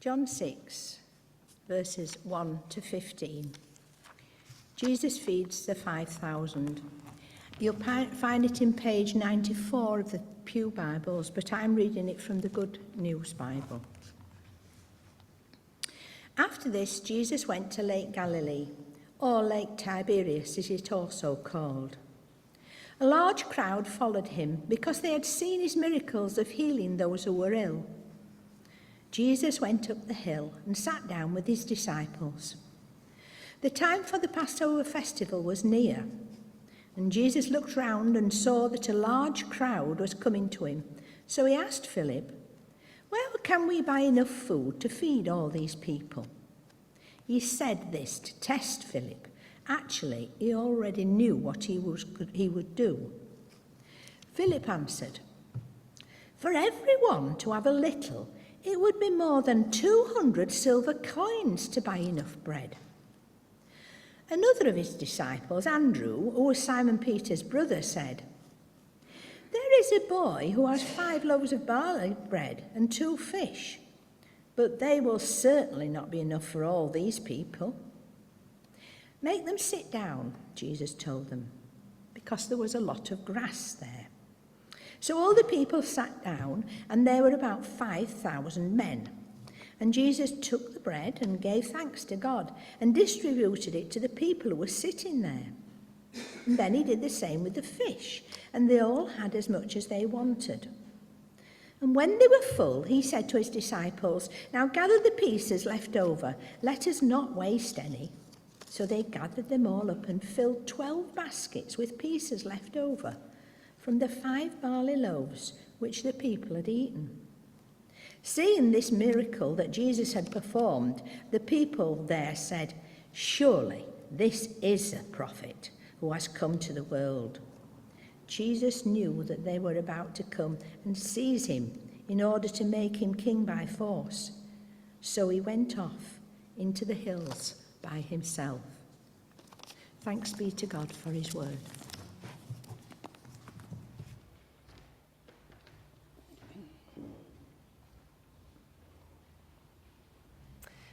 John 6, verses 1 to 15. Jesus feeds the 5,000. You'll find it in page 94 of the Pew Bibles, but I'm reading it from the Good News Bible. After this, Jesus went to Lake Galilee, or Lake Tiberias, as it is also called. A large crowd followed him because they had seen his miracles of healing those who were ill. Jesus went up the hill and sat down with his disciples. The time for the Passover festival was near, and Jesus looked round and saw that a large crowd was coming to him. So he asked Philip, "Where can we buy enough food to feed all these people?" He said this to test Philip. Actually, he already knew what he would do. Philip answered, "For everyone to have a little, it would be more than 200 silver coins to buy enough bread." Another of his disciples, Andrew, who was Simon Peter's brother, said, "There is a boy who has 5 loaves of barley bread and 2 fish, but they will certainly not be enough for all these people." "Make them sit down," Jesus told them, because there was a lot of grass there. So all the people sat down, and there were about 5,000 men. And Jesus took the bread and gave thanks to God and distributed it to the people who were sitting there. And then he did the same with the fish, and they all had as much as they wanted. And when they were full, he said to his disciples, "Now gather the pieces left over. Let us not waste any." So they gathered them all up and filled 12 baskets with pieces left over from the 5 barley loaves which the people had eaten. Seeing this miracle that Jesus had performed, the people there said, "Surely this is a prophet who has come to the world." Jesus knew that they were about to come and seize him in order to make him king by force. So he went off into the hills by himself. Thanks be to God for his word.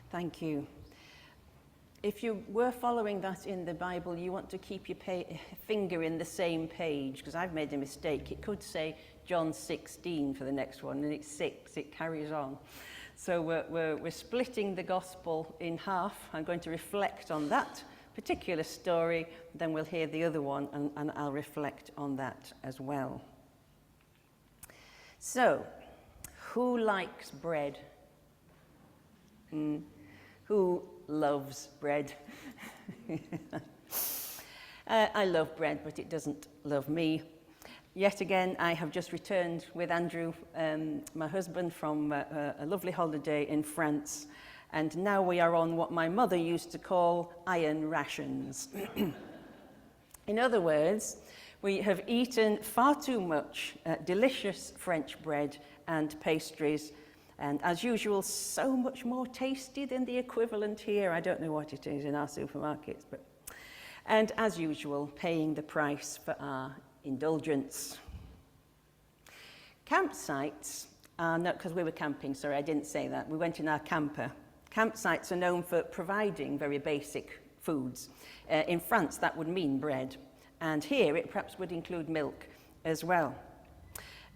Thank you. If you were following that in the Bible, you want to keep your finger in the same page, because I've made a mistake. It could say John 16 for the next one, and it's 6. It carries on. So we're splitting the gospel in half. I'm going to reflect on that particular story, then we'll hear the other one, and I'll reflect on that as well. So, who likes bread? Who loves bread? I love bread, but it doesn't love me. Yet again, I have just returned with Andrew, my husband, from a lovely holiday in France, and now we are on what my mother used to call iron rations. In other words, we have eaten far too much delicious French bread and pastries, and as usual, so much more tasty than the equivalent here. I don't know what it is in our supermarkets, and as usual, paying the price for our indulgence. Campsites are not, because we were camping, sorry, I didn't say that. We went in our camper. Campsites are known for providing very basic foods. In France, that would mean bread. And here, it perhaps would include milk as well.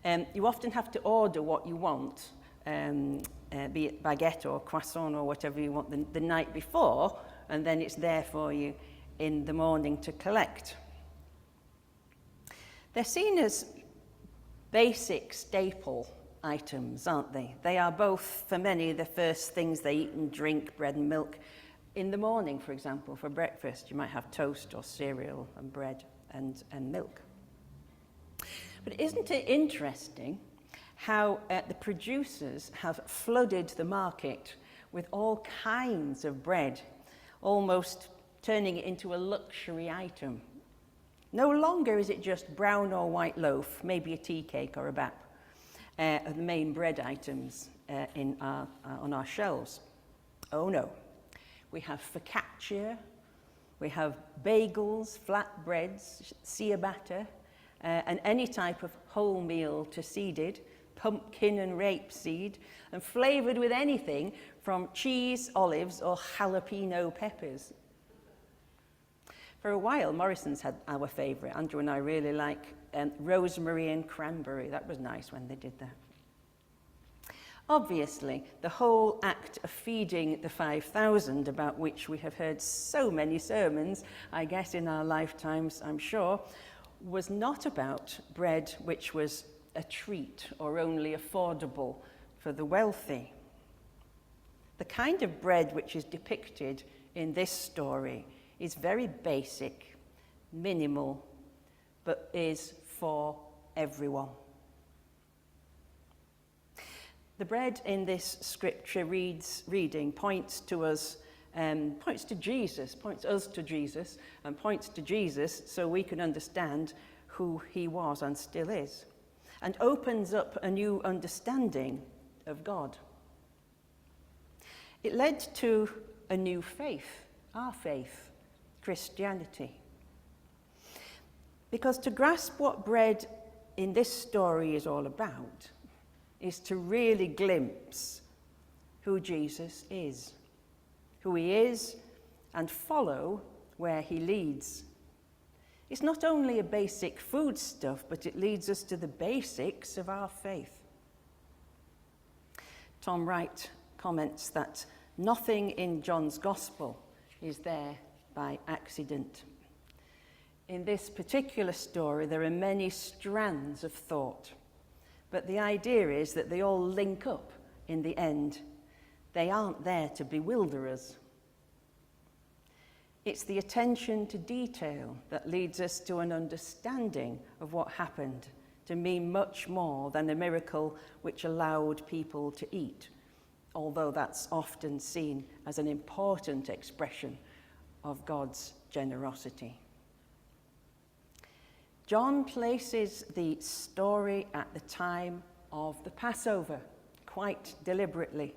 You often have to order what you want, be it baguette or croissant or whatever you want the night before, and then it's there for you in the morning to collect. They're seen as basic staple items, aren't they? They are both, for many, the first things they eat and drink, bread and milk. In the morning, for example, for breakfast, you might have toast or cereal and bread and milk. But isn't it interesting how the producers have flooded the market with all kinds of bread, almost turning it into a luxury item? No longer is it just brown or white loaf, maybe a tea cake or a bap, are the main bread items on our shelves. Oh no, we have focaccia, we have bagels, flatbreads, ciabatta, and any type of wholemeal to seeded, pumpkin and rapeseed, and flavoured with anything from cheese, olives, or jalapeno peppers. For a while, Morrison's had our favourite. Andrew and I really like rosemary and cranberry. That was nice when they did that. Obviously, the whole act of feeding the 5,000, about which we have heard so many sermons, I guess in our lifetimes, I'm sure, was not about bread which was a treat or only affordable for the wealthy. The kind of bread which is depicted in this story is very basic, minimal, but is for everyone. The bread in this scripture reading points to Jesus, points us to Jesus, and points to Jesus so we can understand who he was and still is, and opens up a new understanding of God. It led to a new faith, our faith, Christianity. Because to grasp what bread in this story is all about is to really glimpse who Jesus is, who he is, and follow where he leads. It's not only a basic foodstuff, but it leads us to the basics of our faith. Tom Wright comments that nothing in John's Gospel is there by accident. In this particular story, there are many strands of thought, but the idea is that they all link up in the end. They aren't there to bewilder us. It's the attention to detail that leads us to an understanding of what happened to mean much more than a miracle which allowed people to eat, although that's often seen as an important expression of God's generosity. John places the story at the time of the Passover, quite deliberately.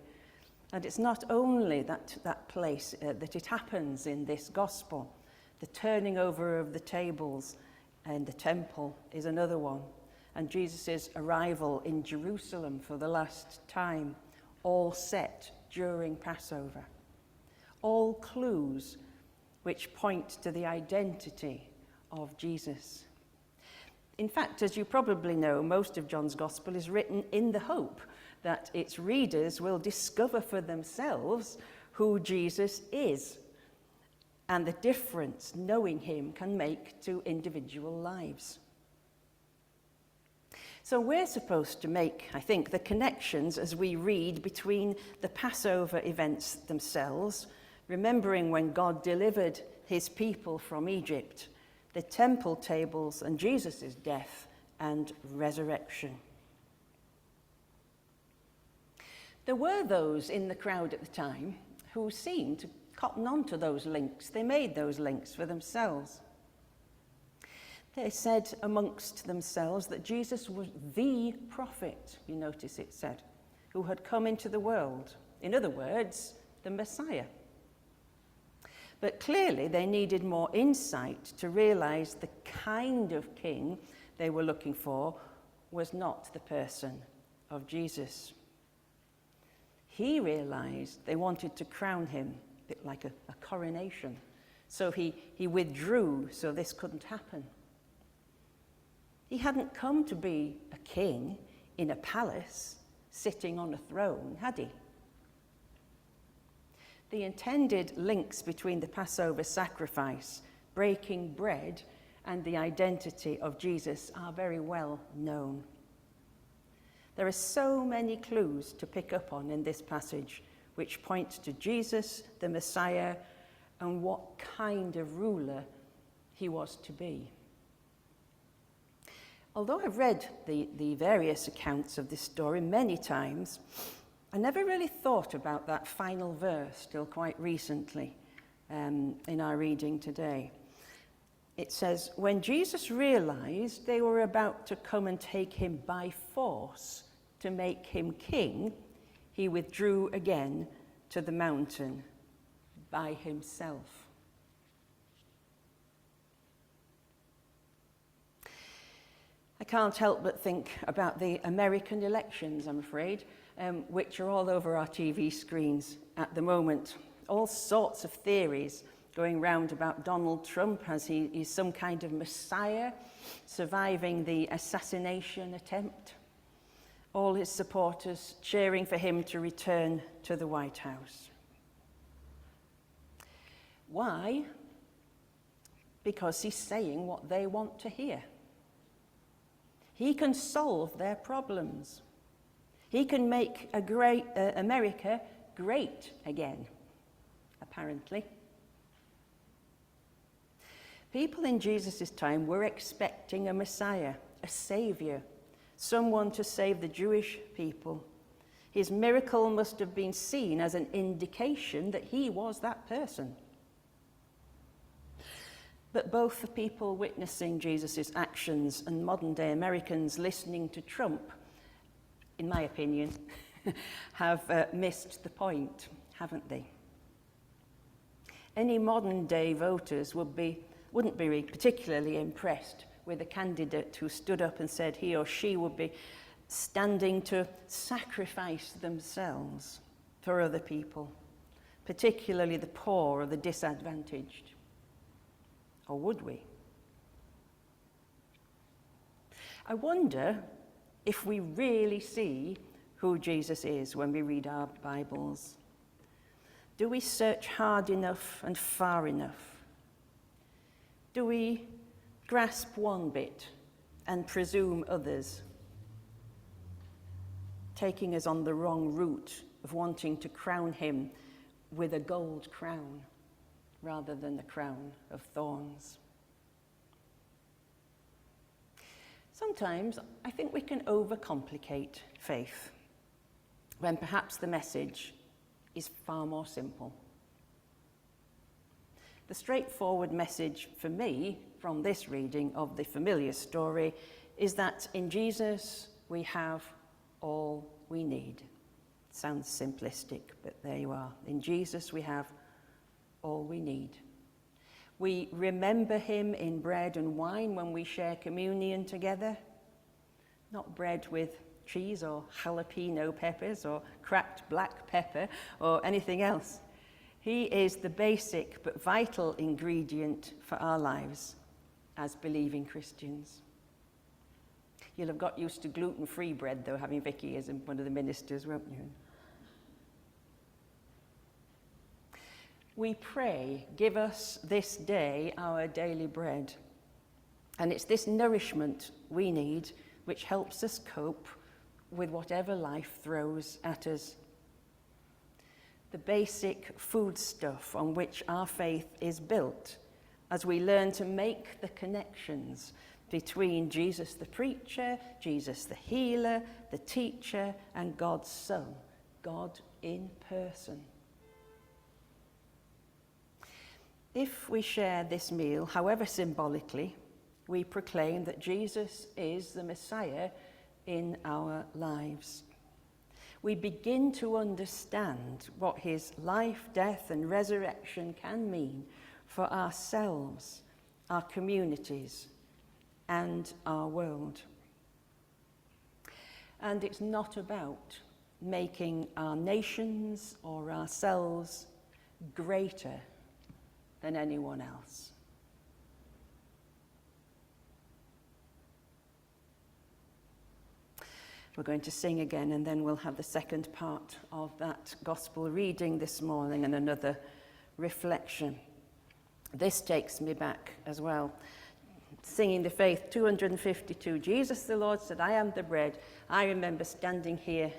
And it's not only that place that it happens in this gospel. The turning over of the tables and the temple is another one. And Jesus' arrival in Jerusalem for the last time, all set during Passover. All clues which point to the identity of Jesus. In fact, as you probably know, most of John's Gospel is written in the hope that its readers will discover for themselves who Jesus is and the difference knowing him can make to individual lives. So we're supposed to make, I think, the connections as we read between the Passover events themselves, remembering when God delivered his people from Egypt, the temple tables, and Jesus' death and resurrection. There were those in the crowd at the time who seemed to cotton on to those links. They made those links for themselves. They said amongst themselves that Jesus was the prophet, you notice it said, who had come into the world. In other words, the Messiah. But clearly they needed more insight to realize the kind of king they were looking for was not the person of Jesus. He realized they wanted to crown him, a bit like a coronation. So he withdrew so this couldn't happen. He hadn't come to be a king in a palace, sitting on a throne, had he? The intended links between the Passover sacrifice, breaking bread, and the identity of Jesus are very well known. There are so many clues to pick up on in this passage, which point to Jesus, the Messiah, and what kind of ruler he was to be. Although I've read the various accounts of this story many times, I never really thought about that final verse till quite recently in our reading today. It says, when Jesus realized they were about to come and take him by force to make him king, he withdrew again to the mountain by himself. I I can't help but think about the American elections, I'm afraid, which are all over our TV screens at the moment. All sorts of theories going round about Donald Trump as he is some kind of messiah surviving the assassination attempt. All his supporters cheering for him to return to the White House. Why? Because he's saying what they want to hear. He can solve their problems. He can make America great again, apparently. People in Jesus' time were expecting a Messiah, a Saviour, someone to save the Jewish people. His miracle must have been seen as an indication that he was that person. But both the people witnessing Jesus' actions and modern-day Americans listening to Trump, in my opinion, have missed the point, haven't they? Any modern-day voters wouldn't be particularly impressed with a candidate who stood up and said he or she would be standing to sacrifice themselves for other people, particularly the poor or the disadvantaged. Or would we? I wonder if we really see who Jesus is when we read our Bibles. Do we search hard enough and far enough? Do we grasp one bit and presume others, taking us on the wrong route of wanting to crown him with a gold crown rather than the crown of thorns? Sometimes I think we can overcomplicate faith when perhaps the message is far more simple. The straightforward message for me from this reading of the familiar story is that in Jesus we have all we need. It sounds simplistic, but there you are. In Jesus we have all we need. We remember him in bread and wine when we share communion together, not bread with cheese or jalapeno peppers or cracked black pepper or anything else. He is the basic but vital ingredient for our lives as believing Christians. You'll have got used to gluten-free bread, though, having Vicky as one of the ministers, won't you? We pray, give us this day our daily bread. And it's this nourishment we need which helps us cope with whatever life throws at us. The basic foodstuff on which our faith is built as we learn to make the connections between Jesus the preacher, Jesus the healer, the teacher, and God's Son, God in person. If we share this meal, however symbolically, we proclaim that Jesus is the Messiah in our lives. We begin to understand what his life, death, and resurrection can mean for ourselves, our communities, and our world. And it's not about making our nations or ourselves greater than anyone else. We're going to sing again, and then we'll have the second part of that gospel reading this morning and another reflection. This takes me back as well. Singing the Faith 252. Jesus the Lord said, I am the bread. I remember standing here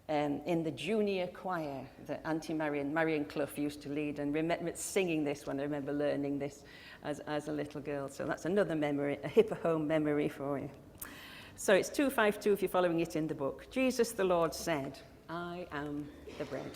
in the junior choir that Auntie Marion Clough used to lead, and remember singing this when I remember learning this as a little girl. So that's another memory, a hipper home memory for you. So it's 252 if you're following it in the book. Jesus the Lord said, I am the bread.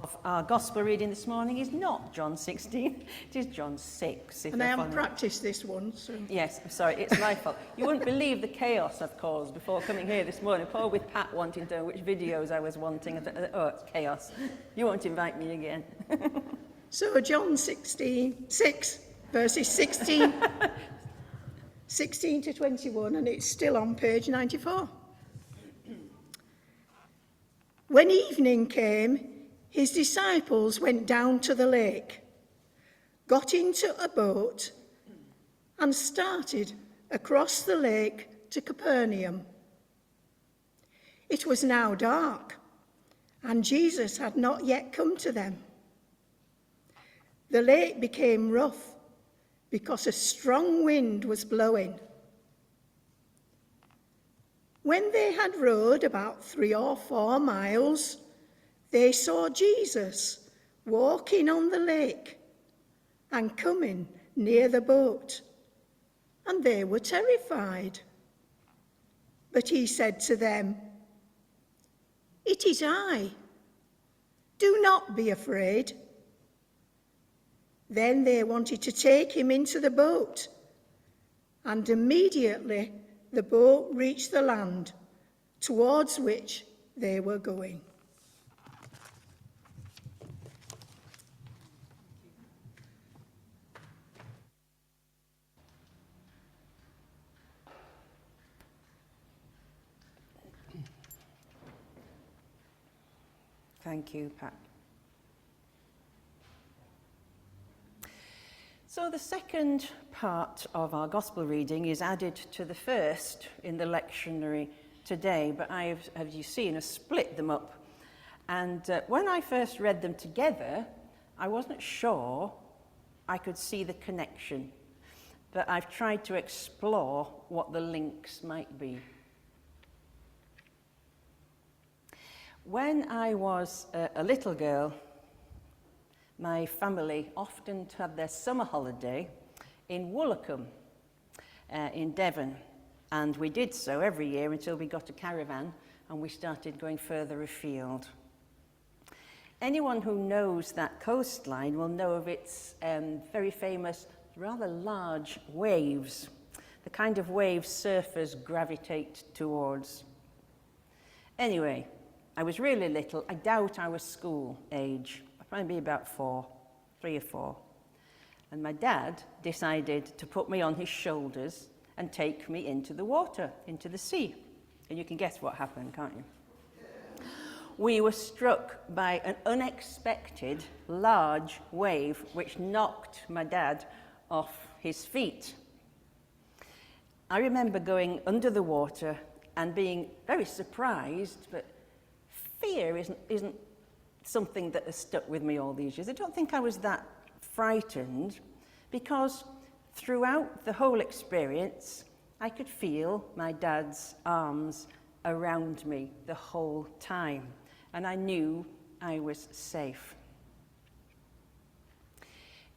of our gospel reading this morning is not John 16, it is John 6. And I haven't practiced this one, so... Yes, I'm sorry, it's my fault. You wouldn't believe the chaos I've caused before coming here this morning, poor with Pat wanting to know which videos I was wanting. Oh, it's chaos. You won't invite me again. So John 6, verses 16 to 21, and it's still on page 94. When evening came, his disciples went down to the lake, got into a boat, and started across the lake to Capernaum. It was now dark, and Jesus had not yet come to them. The lake became rough because a strong wind was blowing. When they had rowed about 3 or 4 miles, they saw Jesus walking on the lake and coming near the boat, and they were terrified. But he said to them, "It is I. Do not be afraid." Then they wanted to take him into the boat, and immediately the boat reached the land towards which they were going. Thank you, Pat. So the second part of our gospel reading is added to the first in the lectionary today, but I've, as you've seen, have split them up. And when I first read them together, I wasn't sure I could see the connection, but I've tried to explore what the links might be. When I was a little girl, my family often had their summer holiday in Woolacombe in Devon, and we did so every year until we got a caravan and we started going further afield. Anyone who knows that coastline will know of its very famous, rather large waves, the kind of waves surfers gravitate towards. Anyway, I was really little. I doubt I was school age. Probably about 3 or 4. And my dad decided to put me on his shoulders and take me into the water, into the sea. And you can guess what happened, can't you? We were struck by an unexpected large wave which knocked my dad off his feet. I remember going under the water and being very surprised, but fear isn't something that has stuck with me all these years. I don't think I was that frightened because throughout the whole experience, I could feel my dad's arms around me the whole time, and I knew I was safe.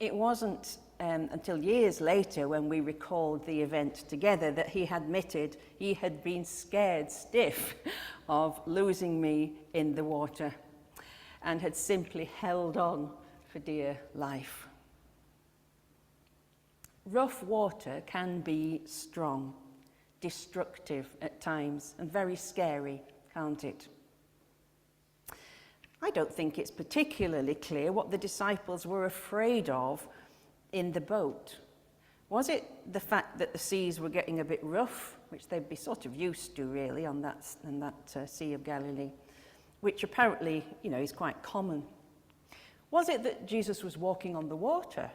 It wasn't until years later when we recalled the event together that he admitted he had been scared stiff of losing me in the water, and had simply held on for dear life. Rough water can be strong, destructive at times, and very scary, can't it? I don't think it's particularly clear what the disciples were afraid of in the boat. Was it the fact that the seas were getting a bit rough, which they'd be sort of used to really on that Sea of Galilee, which apparently, is quite common? Was it that Jesus was walking on the water?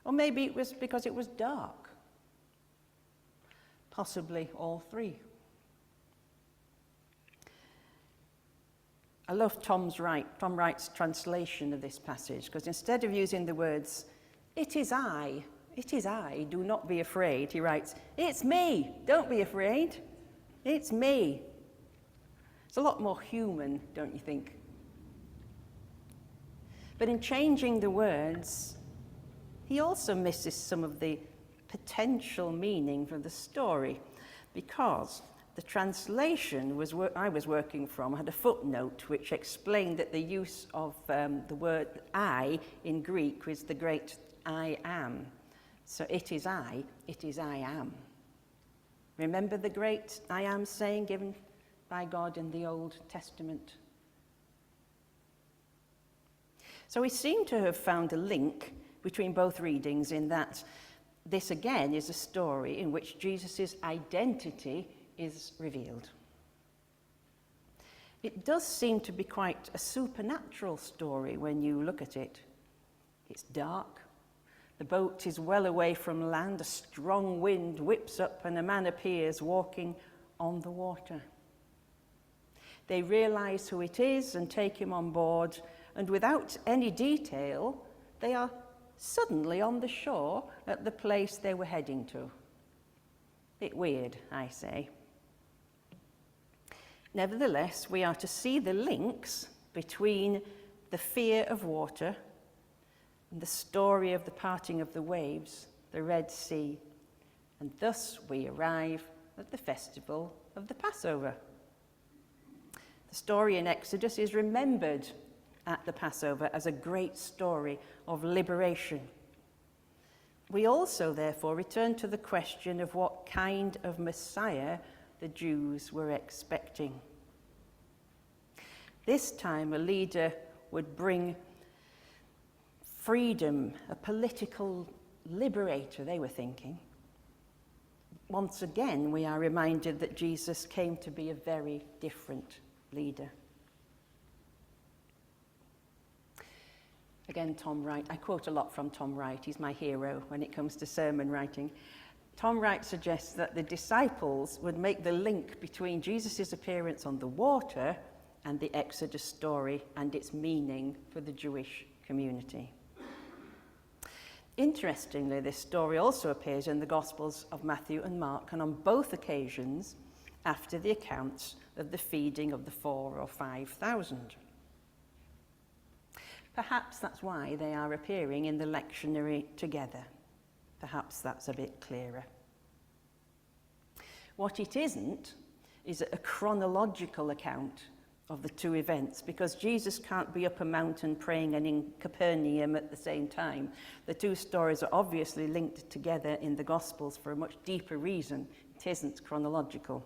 Or maybe it was because it was dark? Possibly all three. I love Tom Wright's translation of this passage, because instead of using the words, it is I, do not be afraid, he writes, it's me, don't be afraid, it's me. It's a lot more human, don't you think? But in changing the words, he also misses some of the potential meaning for the story, because the translation I was working from had a footnote which explained that the use of the word I in Greek was the great I am. So it is I am. Remember the great I am saying given by God in the Old Testament? So we seem to have found a link between both readings in that this again is a story in which Jesus' identity is revealed. It does seem to be quite a supernatural story when you look at it. It's dark. The boat is well away from land. A strong wind whips up and a man appears walking on the water. They realize who it is and take him on board, and without any detail, they are suddenly on the shore at the place they were heading to. Bit weird, I say. Nevertheless, we are to see the links between the fear of water and the story of the parting of the waves, the Red Sea, and thus we arrive at the festival of the Passover. The story in Exodus is remembered at the Passover as a great story of liberation. We also, therefore, return to the question of what kind of Messiah the Jews were expecting. This time, a leader would bring freedom, a political liberator, they were thinking. Once again, we are reminded that Jesus came to be a very different leader. Again, Tom Wright. I quote a lot from Tom Wright. He's my hero when it comes to sermon writing. Tom Wright suggests that the disciples would make the link between Jesus' appearance on the water and the Exodus story and its meaning for the Jewish community. Interestingly, this story also appears in the Gospels of Matthew and Mark, and on both occasions after the accounts of the feeding of the 4,000 or 5,000. Perhaps that's why they are appearing in the lectionary together. Perhaps that's a bit clearer. What it isn't is a chronological account of the two events, because Jesus can't be up a mountain praying and in Capernaum at the same time. The two stories are obviously linked together in the Gospels for a much deeper reason. It isn't chronological.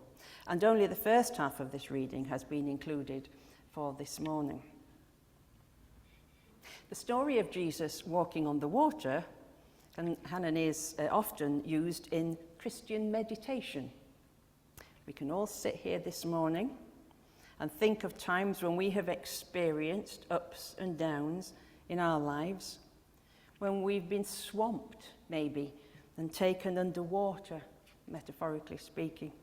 And only the first half of this reading has been included for this morning. The story of Jesus walking on the water and is often used in Christian meditation. We can all sit here this morning and think of times when we have experienced ups and downs in our lives, when we've been swamped, maybe, and taken underwater, metaphorically speaking.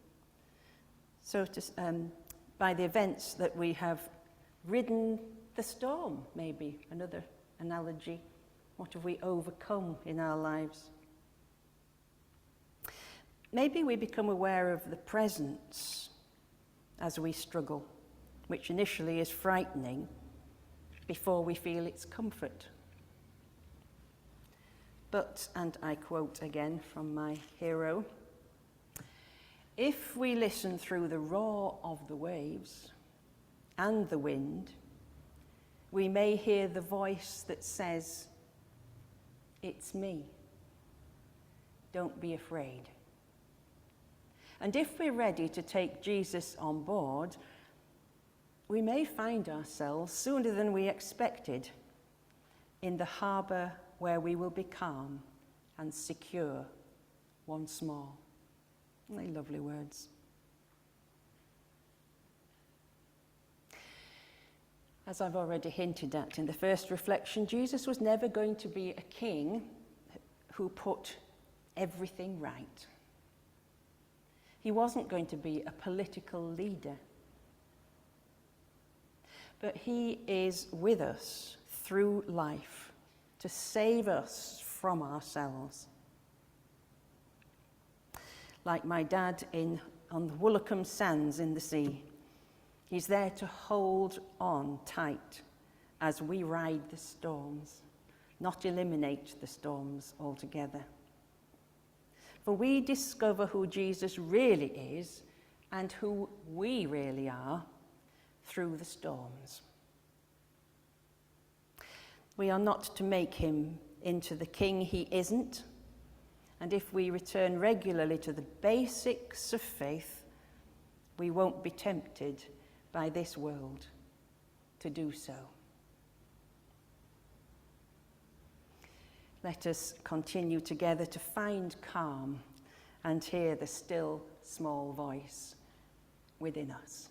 So by the events that we have ridden the storm, maybe, another analogy. What have we overcome in our lives? Maybe we become aware of the presence as we struggle, which initially is frightening before we feel its comfort. But, and I quote again from my hero, if we listen through the roar of the waves and the wind, we may hear the voice that says, "It's me. Don't be afraid." And if we're ready to take Jesus on board, we may find ourselves sooner than we expected in the harbour where we will be calm and secure once more. Really lovely words. As I've already hinted at in the first reflection, Jesus was never going to be a king who put everything right. He wasn't going to be a political leader. But he is with us through life to save us from ourselves. Like my dad on the Woolacombe Sands in the sea, he's there to hold on tight as we ride the storms, not eliminate the storms altogether. For we discover who Jesus really is and who we really are through the storms. We are not to make him into the king he isn't, and if we return regularly to the basics of faith, we won't be tempted by this world to do so. Let us continue together to find calm and hear the still small voice within us.